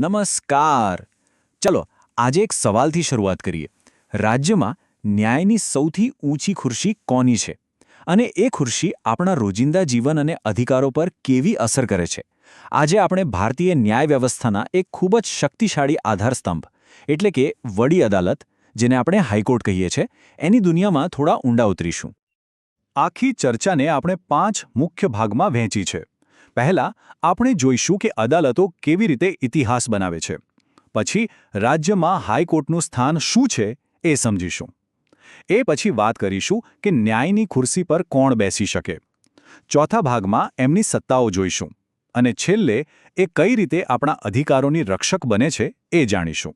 નમસ્કાર. ચલો આજે એક સવાલથી શરૂઆત કરીએ. રાજ્યમાં ન્યાયની સૌથી ઊંચી ખુરશી કોની છે અને એ ખુરશી આપણા રોજિંદા જીવન અને અધિકારો પર કેવી અસર કરે છે? આજે આપણે ભારતીય ન્યાય વ્યવસ્થાના એક ખૂબ જ શક્તિશાળી આધારસ્તંભ એટલે કે વડી અદાલત, જેને આપણે હાઈકોર્ટ કહીએ છીએ, એની દુનિયામાં થોડા ઊંડા ઉતરીશું. આખી ચર્ચાને આપણે 5 મુખ્ય ભાગમાં વહેંચી છે. પહેલા આપણે જોઈશું કે અદાલતો કેવી રીતે ઇતિહાસ બનાવે છે. પછી રાજ્યમાં હાઈકોર્ટનું સ્થાન શું છે એ સમજીશું. એ પછી વાત કરીશું કે ન્યાયની ખુરશી પર કોણ બેસી શકે. ચોથા ભાગમાં એમની સત્તાઓ જોઈશું. અને છેલ્લે એ કઈ રીતે આપણા અધિકારોની રક્ષક બને છે એ જાણીશું.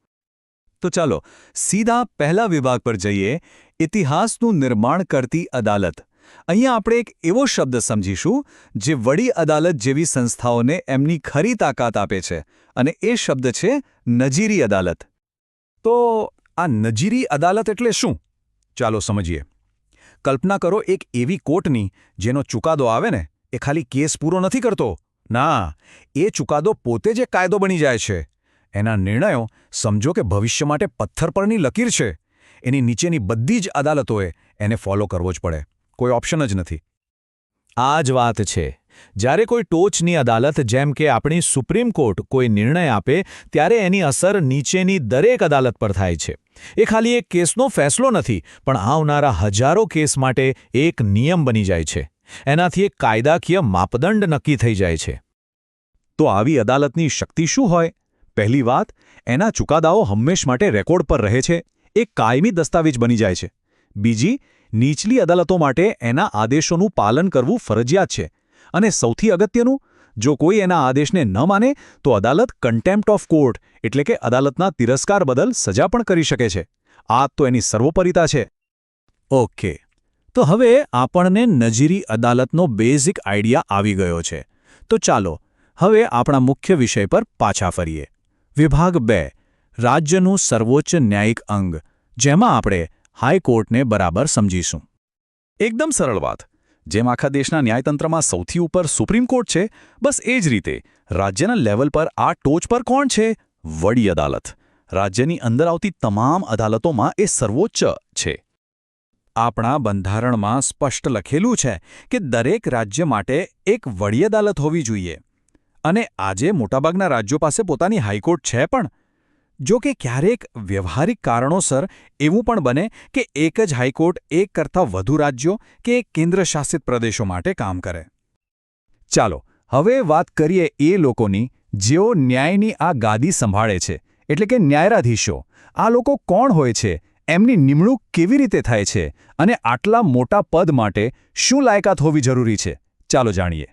તો ચાલો સીધા પહેલા વિભાગ પર જઈએ, ઇતિહાસનું નિર્માણ કરતી અદાલત. અહીંયા આપણે એક એવો શબ્દ સમજીશું જે વડી અદાલત જેવી સંસ્થાઓને એમની ખરી તાકાત આપે છે, અને એ શબ્દ છે નજીરી અદાલત. તો આ નજીરી અદાલત એટલે શું? ચાલો સમજીએ. કલ્પના કરો એક એવી કોર્ટની જેનો ચુકાદો આવે ને એ ખાલી કેસ પૂરો નથી કરતો. ના, એ ચુકાદો પોતે જ એક કાયદો બની જાય છે. એના નિર્ણયો સમજો કે ભવિષ્ય માટે પથ્થર પરની લકીર છે. એની નીચેની બધી જ અદાલતોએ એને ફોલો કરવો જ પડે. કોઈ ઓપ્શન જ નથી. આ જ વાત છે. જ્યારે કોઈ ટોચની અદાલત જેમ કે આપણી સુપ્રીમ કોર્ટ કોઈ નિર્ણય આપે ત્યારે એની અસર નીચેની દરેક અદાલત પર થાય છે. એ ખાલી એક કેસનો ફેસલો નથી, પણ આવનારા હજારો કેસ માટે એક નિયમ બની જાય છે. એનાથી એક કાયદાકીય માપદંડ નક્કી થઈ જાય છે. તો આવી અદાલતની શક્તિ શું હોય? પહેલી વાત, એના ચુકાદાઓ હંમેશ માટે રેકોર્ડ પર રહે છે. એક કાયમી દસ્તાવેજ બની જાય છે. બીજી, નીચલી અદાલતો માટે એના આદેશોનું પાલન કરવું ફરજિયાત છે. અને સૌથી અગત્યનું, જો કોઈ એના આદેશને ન માને તો અદાલત કન્ટેમ્પ્ટ ઓફ કોર્ટ એટલે કે અદાલતના તિરસ્કાર બદલ સજા પણ કરી શકે છે. આ તો એની સર્વોપરિતા છે. ઓકે, તો હવે આપણને નજીરી અદાલતનો બેઝિક આઈડિયા આવી ગયો છે. તો ચાલો હવે આપણા મુખ્ય વિષય પર પાછા ફરીએ. વિભાગ 2, રાજ્યનું સર્વોચ્ચ ન્યાયિક અંગ, જેમાં આપણે હાઈકોર્ટને બરાબર સમજીશું. એકદમ સરળ વાત. જેમ આખા દેશના ન્યાયતંત્રમાં સૌથી ઉપર સુપ્રીમ કોર્ટ છે, બસ એ જ રીતે રાજ્યના લેવલ પર આ ટોચ પર કોણ છે? વડી અદાલત. રાજ્યની અંદર આવતી તમામ અદાલતોમાં એ સર્વોચ્ચ છે. આપણા બંધારણમાં સ્પષ્ટ લખેલું છે કે દરેક રાજ્ય માટે એક વડી અદાલત હોવી જોઈએ. અને આજે મોટાભાગના રાજ્યો પાસે પોતાની હાઈકોર્ટ છે પણ. જો કે ક્યારેક વ્યવહારિક કારણોસર એવું પણ બને કે એક જ હાઈકોર્ટ એક કરતાં વધુ રાજ્યો કે કેન્દ્રશાસિત પ્રદેશો માટે કામ કરે. ચાલો હવે વાત કરીએ એ લોકોની જેઓ ન્યાયની આ ગાદી સંભાળે છે, એટલે કે ન્યાયાધીશો. આ લોકો કોણ હોય છે? એમની નિમણૂક કેવી રીતે થાય છે? અને આટલા મોટા પદ માટે શું લાયકાત હોવી જરૂરી છે? ચાલો જાણીએ.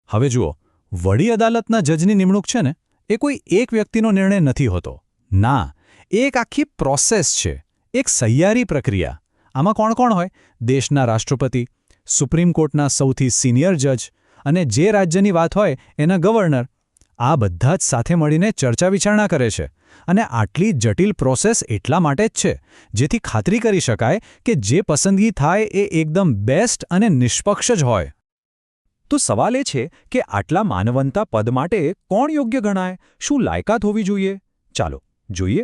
હવે જુઓ, વડી અદાલતના જજની નિમણૂક છે ને, એ કોઈ એક વ્યક્તિનો નિર્ણય નથી હોતો. ના, એ એક આખી પ્રોસેસ છે, એક સહિયારી પ્રક્રિયા. આમાં કોણ કોણ હોય? દેશના રાષ્ટ્રપતિ, સુપ્રીમ કોર્ટના સૌથી સિનિયર જજ, અને જે રાજ્યની વાત હોય એના ગવર્નર. આ બધા જ સાથે મળીને ચર્ચા વિચારણા કરે છે. અને આટલી જટિલ પ્રોસેસ એટલા માટે જ છે જેથી ખાતરી કરી શકાય કે જે પસંદગી થાય એ એકદમ બેસ્ટ અને નિષ્પક્ષ જ હોય. તો સવાલ એ છે કે આટલા માનવંતા પદ માટે કોણ યોગ્ય ગણાય? શું લાયકાત હોવી જોઈએ? ચાલો જોઈએ.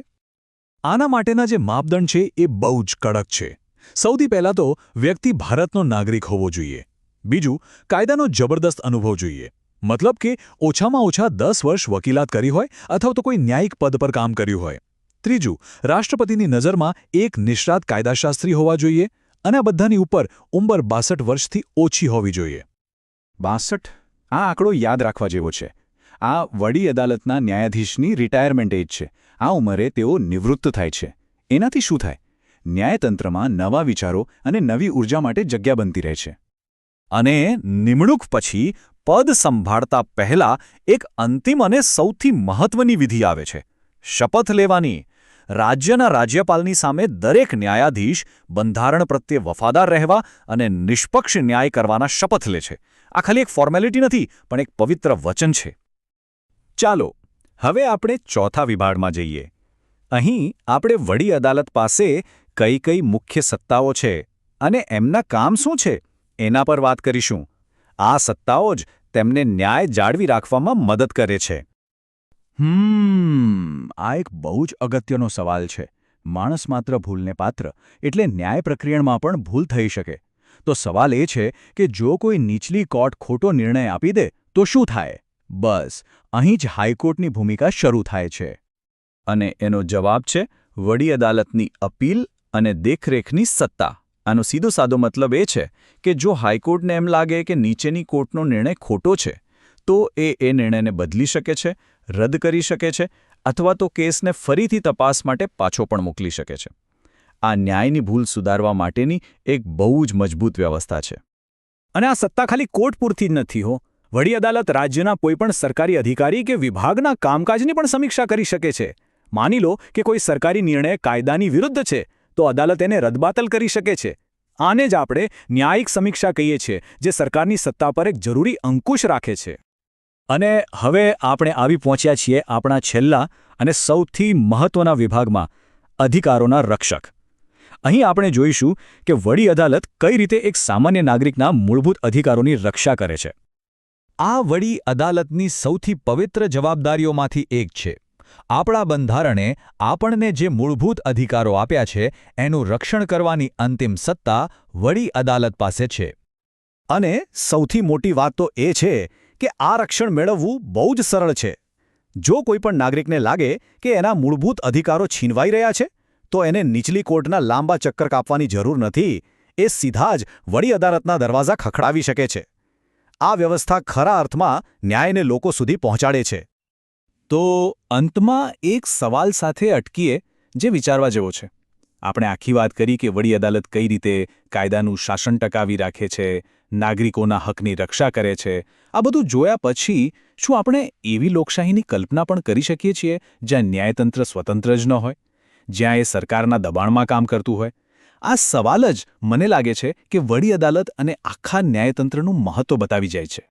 આના માટેના જે માપદંડ છે એ બહુ જ કડક છે. સૌથી પહેલાં તો વ્યક્તિ ભારતનો નાગરિક હોવો જોઈએ. બીજું, કાયદાનો જબરદસ્ત અનુભવ જોઈએ. મતલબ કે ઓછામાં ઓછા 10 વર્ષ વકીલાત કરી હોય અથવા તો કોઈ ન્યાયિક પદ પર કામ કર્યું હોય. ત્રીજું, રાષ્ટ્રપતિની નજરમાં એક નિષ્ણાત કાયદાશાસ્ત્રી હોવા જોઈએ. અને આ બધાની ઉપર ઉંમર 62 વર્ષથી ઓછી હોવી જોઈએ. 62? આ આંકડો યાદ રાખવા જેવો છે. આ વડી અદાલતના ન્યાયાધીશની રિટાયરમેન્ટ એજ છે. આ ઉંમરે તેઓ નિવૃત્ત થાય છે. એનાથી શું થાય? ન્યાયતંત્રમાં નવા વિચારો અને નવી ઉર્જા માટે જગ્યા બનતી રહે છે. અને નિમણૂક પછી પદ સંભાળતા પહેલા એક અંતિમ અને સૌથી મહત્વની વિધિ આવે છે, શપથ લેવાની. રાજ્યના રાજ્યપાલની સામે દરેક ન્યાયાધીશ બંધારણ પ્રત્યે વફાદાર રહેવા અને નિષ્પક્ષ ન્યાય કરવાના શપથ લે છે. આ ખાલી એક ફોર્મેલિટી નથી, પણ એક પવિત્ર વચન છે. ચાલો હવે આપણે ચોથા વિભાગમાં જઈએ. અહીં આપણે વડી અદાલત પાસે કઈ કઈ મુખ્ય સત્તાઓ છે અને એમના કામ શું છે એના પર વાત કરીશું. આ સત્તાઓ જ તેમને ન્યાય જાળવી રાખવામાં મદદ કરે છે. આ એક બહુ જ અગત્યનો સવાલ છે. માણસ માત્ર ભૂલને પાત્ર, એટલે ન્યાય પ્રક્રિયામાં પણ ભૂલ થઈ શકે. તો સવાલ એ છે કે જો કોઈ નીચલી કોર્ટ ખોટો નિર્ણય આપી દે તો શું થાય? બસ અહીં જ હાઈકોર્ટની ભૂમિકા શરૂ થાય છે. અને એનો જવાબ છે વડી અદાલતની અપીલ અને દેખરેખની સત્તા. આનો સીધો સાદો મતલબ એ છે કે જો હાઈકોર્ટને એમ લાગે કે નીચેની કોર્ટનો નિર્ણય ખોટો છે, તો એ નિર્ણયને બદલી શકે છે, રદ કરી શકે છે, અથવા તો કેસને ફરીથી તપાસ માટે પાછો પણ મોકલી શકે છે. આ ન્યાયની ભૂલ સુધારવા માટેની એક બહુ જ મજબૂત વ્યવસ્થા છે. અને આ સત્તા ખાલી કોર્ટ પૂરતી જ નથી હો. વડી અદાલત રાજ્યના કોઈપણ સરકારી અધિકારી કે વિભાગના કામકાજની પણ સમીક્ષા કરી શકે છે. માની લો કે કોઈ સરકારી નિર્ણય કાયદાની વિરુદ્ધ છે, તો અદાલત એને રદબાતલ કરી શકે છે. આને જ આપણે ન્યાયિક સમીક્ષા કહીએ છીએ, જે સરકારની સત્તા પર એક જરૂરી અંકુશ રાખે છે. અને હવે આપણે આવી પહોંચ્યા છીએ આપણા છેલ્લા અને સૌથી મહત્વના વિભાગમાં, અધિકારોના રક્ષક. અહીં આપણે જોઈશું કે વડી અદાલત કઈ રીતે એક સામાન્ય નાગરિકના મૂળભૂત અધિકારોની રક્ષા કરે છે. આ વડી અદાલતની સૌથી પવિત્ર જવાબદારીઓમાંથી એક છે. આપણા બંધારણે આપણને જે મૂળભૂત અધિકારો આપ્યા છે, એનું રક્ષણ કરવાની અંતિમ સત્તા વડી અદાલત પાસે છે. અને સૌથી મોટી વાત તો એ છે કે આ રક્ષણ મેળવવું બહુ જ સરળ છે. જો કોઈ પણ નાગરિકને લાગે કે એના મૂળભૂત અધિકારો છીનવાઈ રહ્યા છે, તો એને નીચલી કોર્ટના લાંબા ચક્કર કાપવાની જરૂર નથી. એ સીધા જ વડી અદાલતના દરવાજા ખખડાવી શકે છે. આ વ્યવસ્થા ખરા અર્થમાં ન્યાયને લોકો સુધી પહોંચાડે છે. તો અંતમાં એક સવાલ સાથે અટકીએ જે વિચારવા જેવો છે. આપણે આખી વાત કરી કે વડી અદાલત કઈ રીતે કાયદાનું શાસન ટકાવી રાખે છે, નાગરિકોના હકની રક્ષા કરે છે. આ બધું જોયા પછી શું આપણે એવી લોકશાહીની કલ્પના પણ કરી શકીએ છીએ જ્યાં ન્યાયતંત્ર સ્વતંત્ર જ ન હોય, જ્યાં એ સરકારના દબાણમાં કામ કરતું હોય? આ સવાલ જ મને લાગે છે કે વડી અદાલત અને આખા ન્યાયતંત્રનું મહત્વ બતાવી જાય છે.